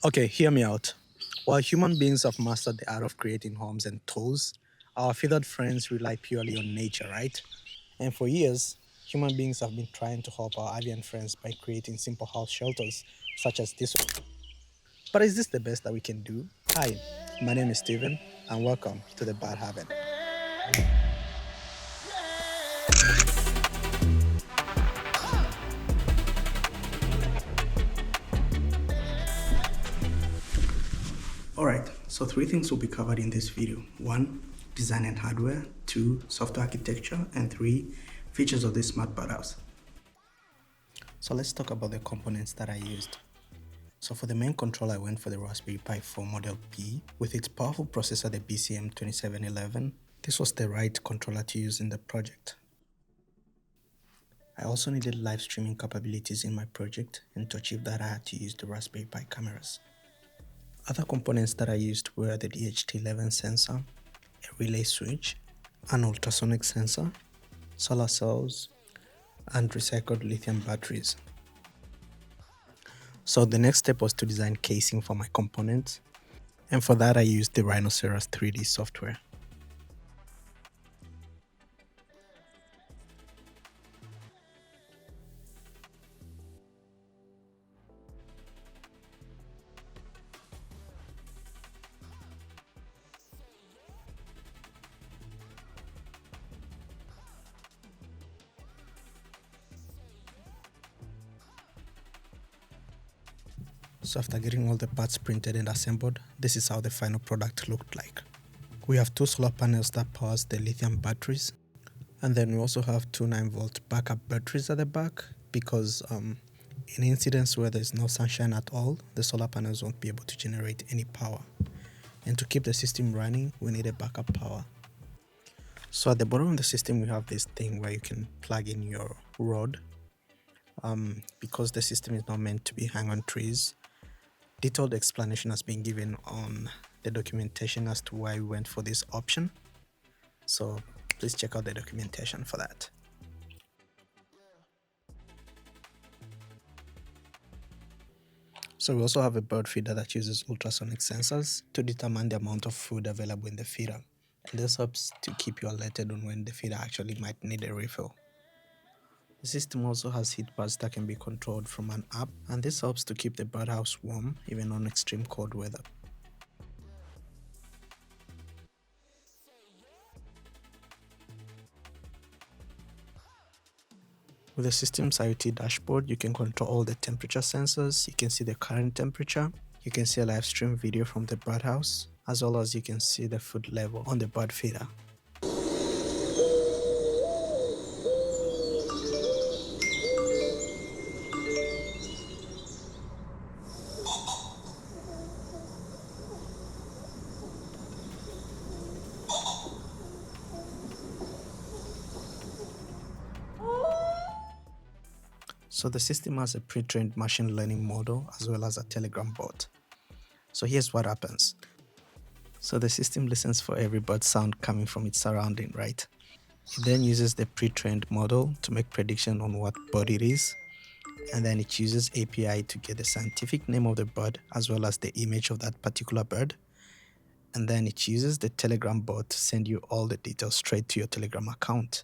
Okay, hear me out. While human beings have mastered the art of creating homes and tools, our feathered friends rely purely on nature, right? And for years, human beings have been trying to help our avian friends by creating simple house shelters such as this one. But is this the best that we can do? Hi, my name is Steven, and welcome to the Birdhaven. Alright, so three things will be covered in this video. One, design and hardware. Two, software architecture. And three, features of this smart birdhouse. So let's talk about the components that I used. So for the main controller, I went for the Raspberry Pi 4 Model P with its powerful processor, the BCM2711. This was the right controller to use in the project. I also needed live streaming capabilities in my project, and to achieve that I had to use the Raspberry Pi cameras. Other components that I used were the DHT11 sensor, a relay switch, an ultrasonic sensor, solar cells, and recycled lithium batteries. So the next step was to design casing for my components, and for that I used the Rhinoceros 3D software. So after getting all the parts printed and assembled, this is how the final product looked like. We have two solar panels that powers the lithium batteries, and then we also have two 9-volt backup batteries at the back because in incidents where there's no sunshine at all, the solar panels won't be able to generate any power. And to keep the system running, we need a backup power. So at the bottom of the system, we have this thing where you can plug in your rod. Because the system is not meant to be hang on trees, detailed explanation has been given on the documentation as to why we went for this option. So please check out the documentation for that. So we also have a bird feeder that uses ultrasonic sensors to determine the amount of food available in the feeder. And this helps to keep you alerted on when the feeder actually might need a refill. The system also has heat pads that can be controlled from an app, and this helps to keep the birdhouse warm even on extreme cold weather. With the system's IoT dashboard, you can control all the temperature sensors, you can see the current temperature, you can see a live stream video from the birdhouse, as well as you can see the food level on the bird feeder. So the system has a pre-trained machine learning model as well as a Telegram bot. So here's what happens. So the system listens for every bird sound coming from its surrounding, right? It then uses the pre-trained model to make prediction on what bird it is, and then it uses API to get the scientific name of the bird as well as the image of that particular bird, and then it uses the Telegram bot to send you all the details straight to your Telegram account.